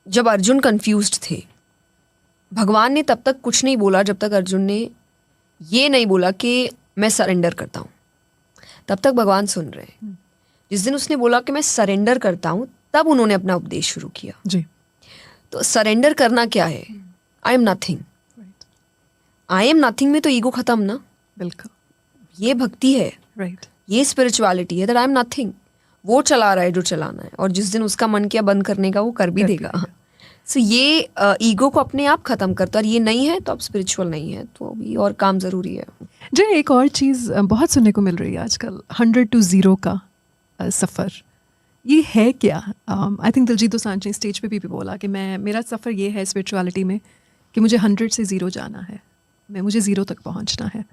जब अर्जुन कंफ्यूज्ड थे, भगवान ने तब तक कुछ नहीं बोला जब तक अर्जुन ने ये नहीं बोला कि मैं सरेंडर करता हूँ। तब तक भगवान सुन रहे हैं। जिस दिन उसने बोला कि मैं सरेंडर करता हूँ, तब उन्होंने अपना उपदेश शुरू किया जी। तो सरेंडर करना क्या है? I am nothing. I am nothing में तो ईगो खत्म ना। बिल्कुल, ये भक्ति है, राइट। ये स्पिरिचुअलिटी है दैट आई एम नथिंग। वो चला रहा है जो चलाना है, और जिस दिन उसका मन किया बंद करने का, वो कर भी देगा। सो ये ईगो को अपने आप खत्म करता है। और ये नहीं है तो आप स्पिरिचुअल नहीं है, तो अभी और काम ज़रूरी है। जी, एक और चीज़ बहुत सुनने को मिल रही है आजकल, 100 to 0 का सफ़र। ये है क्या? आई थिंक दिलजीत दोसांझ ने स्टेज पे भी बोला कि मेरा सफ़र ये है स्पिरिचुअलिटी में कि मुझे 100 से 0 जाना है, मुझे 0 तक पहुंचना है।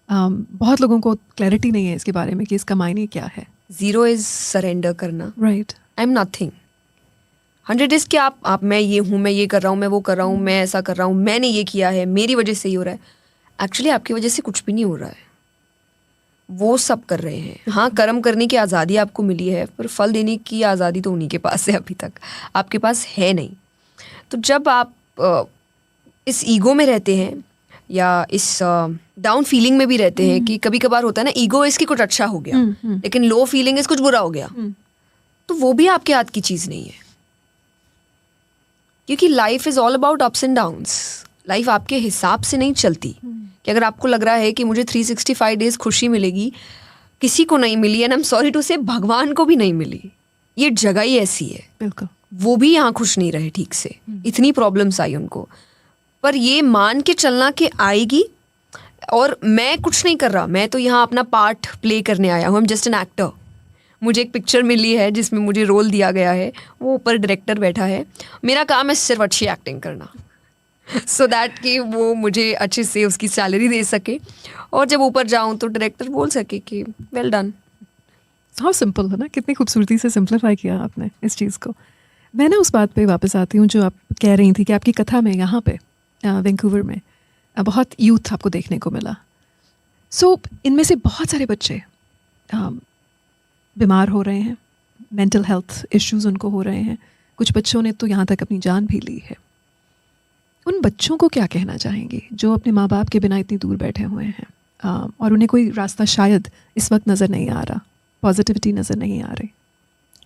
बहुत लोगों को क्लैरिटी नहीं है इसके बारे में कि इसका मायने क्या है। 0 इज़ सरेंडर करना, right. I am nothing. 100 is कि आप मैं ये हूँ, मैं ये कर रहा हूँ, मैं वो कर रहा हूँ, मैं ऐसा कर रहा हूँ, मैंने ये किया है, मेरी वजह से ही हो रहा है। एक्चुअली आपकी वजह से कुछ भी नहीं हो रहा है, वो सब कर रहे हैं। हाँ, कर्म करने की आज़ादी आपको मिली है, पर फल देने की आज़ादी तो उन्हीं के पास है, अभी तक आपके पास है नहीं। तो जब आप इस ईगो में रहते हैं या इस डाउन फीलिंग में भी रहते हैं कि कभी कभार होता है ना, ईगो इसकी कुछ अच्छा हो गया, लेकिन लो फीलिंग इस कुछ बुरा हो गया, तो वो भी आपके हाथ की चीज़ नहीं है। क्योंकि life is all about ups and downs. Life आपके हिसाब से नहीं चलती कि अगर आपको लग रहा है कि मुझे 365 डेज खुशी मिलेगी, किसी को नहीं मिली, and I am sorry to say भगवान को भी नहीं मिली। ये जगह ही ऐसी है। बिल्कुल। वो भी यहाँ खुश नहीं रहे ठीक से, इतनी प्रॉब्लम्स आई उनको। पर ये मान के चलना कि आएगी, और मैं कुछ नहीं कर रहा, मैं तो यहाँ अपना पार्ट प्ले करने आया हूँ, I am just an actor. मुझे एक पिक्चर मिली है जिसमें मुझे रोल दिया गया है, वो ऊपर डायरेक्टर बैठा है, मेरा काम है सिर्फ अच्छी एक्टिंग करना सो दैट कि वो मुझे अच्छे से उसकी सैलरी दे सके, और जब ऊपर जाऊँ तो डायरेक्टर बोल सके कि वेल डन। हाउ सिंपल है ना, कितनी खूबसूरती से सिंप्लीफाई किया आपने इस चीज़ को। मैं ना उस बात पे वापस आती हूँ जो आप कह रही थी कि आपकी कथा में यहाँ पे वैंकूवर में बहुत यूथ आपको देखने को मिला। सो इनमें से बहुत सारे बच्चे बीमार हो रहे हैं, मेंटल हेल्थ इश्यूज़ उनको हो रहे हैं, कुछ बच्चों ने तो यहाँ तक अपनी जान भी ली है। उन बच्चों को क्या कहना चाहेंगी जो अपने माँ बाप के बिना इतनी दूर बैठे हुए हैं, और उन्हें कोई रास्ता शायद इस वक्त नज़र नहीं आ रहा, पॉजिटिविटी नज़र नहीं आ रही?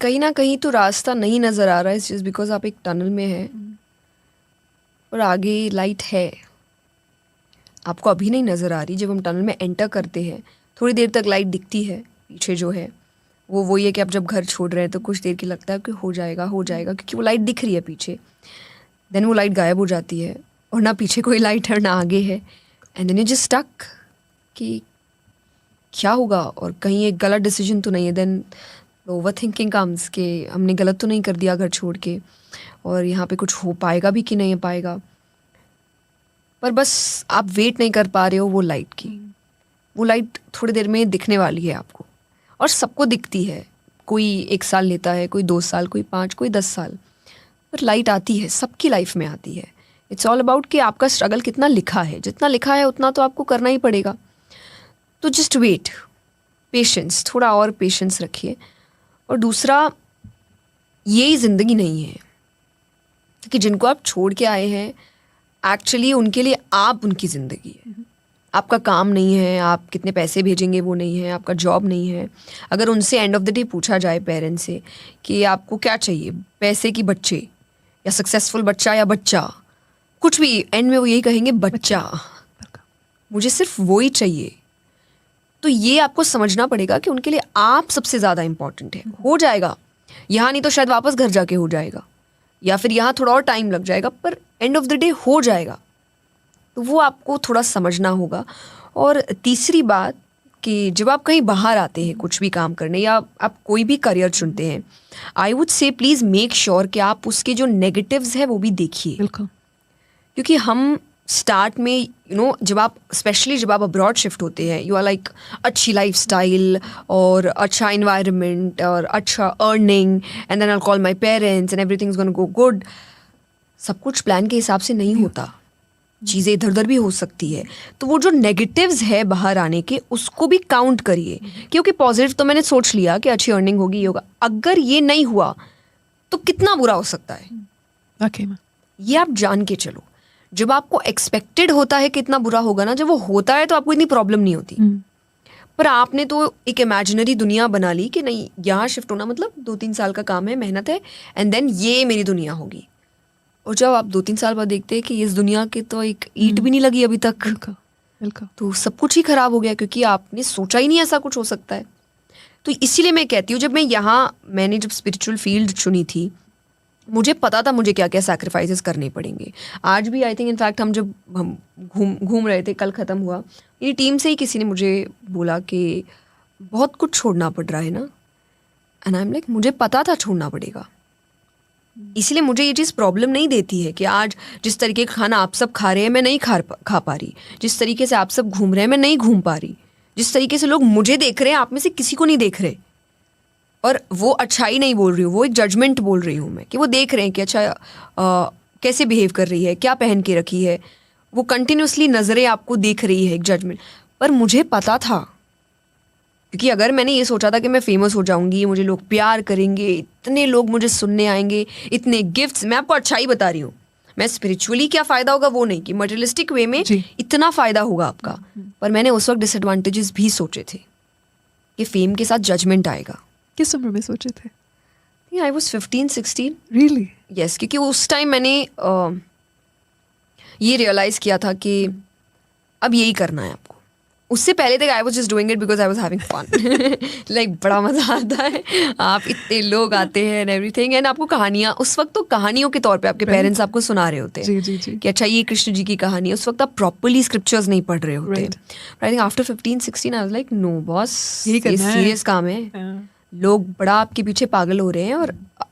कहीं ना कहीं तो रास्ता नहीं नज़र आ रहा है, जस्ट बिकॉज आप एक टनल में हैं और आगे लाइट है, आपको अभी नहीं नज़र आ रही। जब हम टनल में एंटर करते हैं थोड़ी देर तक लाइट दिखती है, पीछे जो है वो वही है कि आप जब घर छोड़ रहे हैं तो कुछ देर की लगता है कि हो जाएगा हो जाएगा, क्योंकि वो लाइट दिख रही है पीछे, देन वो लाइट गायब हो जाती है और ना पीछे कोई लाइट है ना आगे है, and then you just stuck कि क्या होगा, और कहीं एक गलत डिसीजन तो नहीं है। देन ओवर थिंकिंग कम्स कि हमने गलत तो नहीं कर दिया घर छोड़ के, और यहाँ पे कुछ हो पाएगा भी कि नहीं पाएगा। पर बस आप वेट नहीं कर पा रहे हो वो लाइट की। वो लाइट थोड़ी देर में दिखने वाली है आपको, और सबको दिखती है। कोई 1 साल लेता है, कोई 2 साल, कोई 5, कोई 10 साल, पर लाइट आती है, सबकी लाइफ में आती है। इट्स ऑल अबाउट कि आपका स्ट्रगल कितना लिखा है। जितना लिखा है उतना तो आपको करना ही पड़ेगा। तो जस्ट वेट, पेशेंस, थोड़ा और पेशेंस रखिए। और दूसरा, यही ज़िंदगी नहीं है कि जिनको आप छोड़ के आए हैं, एक्चुअली उनके लिए आप उनकी ज़िंदगी है। आपका काम नहीं है, आप कितने पैसे भेजेंगे वो नहीं है, आपका जॉब नहीं है। अगर उनसे एंड ऑफ द डे पूछा जाए पेरेंट्स से कि आपको क्या चाहिए, पैसे की बच्चे या सक्सेसफुल बच्चा या बच्चा, कुछ भी, एंड में वो यही कहेंगे बच्चा, मुझे सिर्फ वो ही चाहिए। तो ये आपको समझना पड़ेगा कि उनके लिए आप सबसे ज़्यादा इम्पॉर्टेंट है। हो जाएगा यहाँ, नहीं तो शायद वापस घर जाके हो जाएगा, या फिर यहाँ थोड़ा और टाइम लग जाएगा, पर एंड ऑफ द डे हो जाएगा। तो वो आपको थोड़ा समझना होगा। और तीसरी बात कि जब आप कहीं बाहर आते हैं कुछ भी काम करने, या आप कोई भी करियर चुनते हैं, I would say please make sure कि आप उसके जो नेगेटिव्स हैं वो भी देखिए। बिल्कुल। क्योंकि हम स्टार्ट में जब आप स्पेशली जब आप अब्रॉड शिफ्ट होते हैं, यू आर लाइक अच्छी लाइफस्टाइल और अच्छा इन्वायरमेंट और अच्छा earning, and then I call my parents and everything is gonna go good. सब कुछ प्लान के हिसाब से नहीं होता, चीज़ें इधर उधर भी हो सकती है। तो वो जो नेगेटिव्स है बाहर आने के, उसको भी काउंट करिए। क्योंकि पॉजिटिव तो मैंने सोच लिया कि अच्छी अर्निंग होगी, ये होगा, अगर ये नहीं हुआ तो कितना बुरा हो सकता है। वाकई में ये आप जान के चलो। जब आपको एक्सपेक्टेड होता है कि इतना बुरा होगा ना, जब वो होता है तो आपको इतनी प्रॉब्लम नहीं होती। पर आपने तो एक इमेजिनरी दुनिया बना ली कि नहीं, यहाँ शिफ्ट होना मतलब 2-3 साल का काम है, मेहनत है, एंड देन ये मेरी दुनिया होगी। और जब आप 2-3 साल बाद देखते हैं कि इस दुनिया के तो एक ईंट भी नहीं लगी अभी तक, बिल्कुल बिल्कुल। तो सब कुछ ही खराब हो गया, क्योंकि आपने सोचा ही नहीं ऐसा कुछ हो सकता है। तो इसीलिए मैं कहती हूँ, जब मैंने जब स्पिरिचुअल फील्ड चुनी थी, मुझे पता था मुझे क्या क्या सैक्रिफाइसेस करने पड़ेंगे। आज भी आई थिंक इनफैक्ट हम जब हम घूम रहे थे, कल ख़त्म हुआ, मेरी टीम से ही किसी ने मुझे बोला कि बहुत कुछ छोड़ना पड़ रहा है ना, एंड आई एम लाइक मुझे पता था छोड़ना पड़ेगा। इसलिए मुझे ये चीज़ प्रॉब्लम नहीं देती है कि आज जिस तरीके का खाना आप सब खा रहे हैं मैं नहीं खा पा रही, जिस तरीके से आप सब घूम रहे हैं मैं नहीं घूम पा रही, जिस तरीके से लोग मुझे देख रहे हैं आप में से किसी को नहीं देख रहे। और वो अच्छाई नहीं बोल रही हूँ, वो एक जजमेंट बोल रही हूँ मैं, कि वो देख रहे हैं कि अच्छा कैसे बिहेव कर रही है, क्या पहन के रखी है, वो कंटिन्यूसली नज़रें आपको देख रही है, एक जजमेंट। पर मुझे पता था, क्योंकि अगर मैंने ये सोचा था कि मैं फेमस हो जाऊंगी, मुझे लोग प्यार करेंगे, इतने लोग मुझे सुनने आएंगे, इतने गिफ्ट्स, मैं आपको अच्छाई बता रही हूँ, मैं स्पिरिचुअली क्या फ़ायदा होगा वो नहीं, कि मटेरियलिस्टिक वे में इतना फ़ायदा होगा आपका। पर मैंने उस वक्त डिसएडवांटेजेस भी सोचे थे कि फेम के साथ जजमेंट आएगा। किस उम्र में सोचे थे? I was 15-16। रियली? यस, क्योंकि उस टाइम मैंने ये रियलाइज़ किया था कि अब यही करना है आपको। उससे पहले तक I was just doing it because I was having fun, like बड़ा मज़ा आता है, आप इतने लोग आते हैं एंड एवरीथिंग, एंड आपको कहानियाँ, उस वक्त तो कहानियों के तौर पे आपके पेरेंट्स आपको सुना रहे होते हैं जी कि अच्छा ये कृष्ण जी की कहानी है। उस वक्त आप प्रॉपरली स्क्रिप्चर्स नहीं पढ़ रहे होते। Right. I think after 15-16 I was like no boss, यही ये करना है। सीरियस काम है, लोग बड़ा आपके पीछे पागल हो रहे हैं।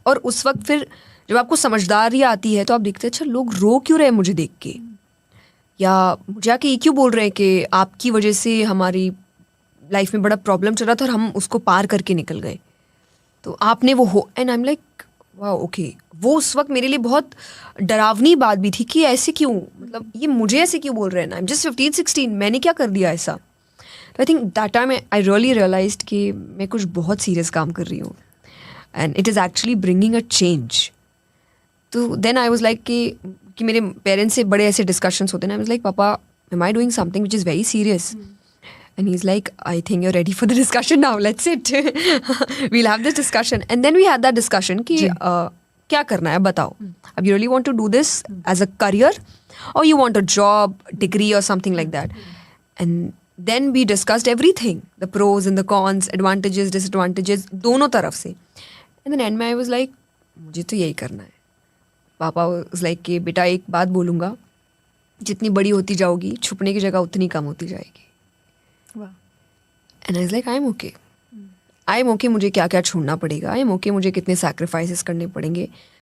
और उस वक्त फिर जब आपको समझदारी आती है तो आप देखते हैं अच्छा लोग रो क्यों रहे हैं मुझे देख के, या मुझे आके ये क्यों बोल रहे हैं कि आपकी वजह से हमारी लाइफ में बड़ा प्रॉब्लम चल रहा था और हम उसको पार करके निकल गए, तो आपने वो हो। And I am like wow okay. वो उस वक्त मेरे लिए बहुत डरावनी बात भी थी कि ऐसे क्यों, मतलब ये मुझे ऐसे क्यों बोल रहे हैं ना, आई एम जस्ट 15-16, मैंने क्या कर दिया ऐसा। तो I think that time I really realized कि मैं कुछ बहुत सीरियस काम कर रही हूँ and it is actually bringing a change. तो देन आई वाज लाइक कि मेरे पेरेंट्स से बड़े ऐसे डिस्कशंस होते हैं, I was like papa am I doing something which is very serious, and he is like I think you are ready for the discussion now, let's sit, we will have this discussion. And then we had that discussion कि क्या करना है बताओ, अब you really want to do this as a career और you want a job, degree और something like that. And then we discussed everything, the pros and the cons, advantages, disadvantages, दोनों तरफ से। and then end में I was like मुझे तो यही करना है। पापा was like कि बेटा एक बात बोलूँगा, जितनी बड़ी होती जाओगी छुपने की जगह उतनी कम होती जाएगी। and I was like I'm okay, I'm okay, मुझे क्या क्या छोड़ना पड़ेगा, I'm okay, मुझे कितने sacrifices करने पड़ेंगे,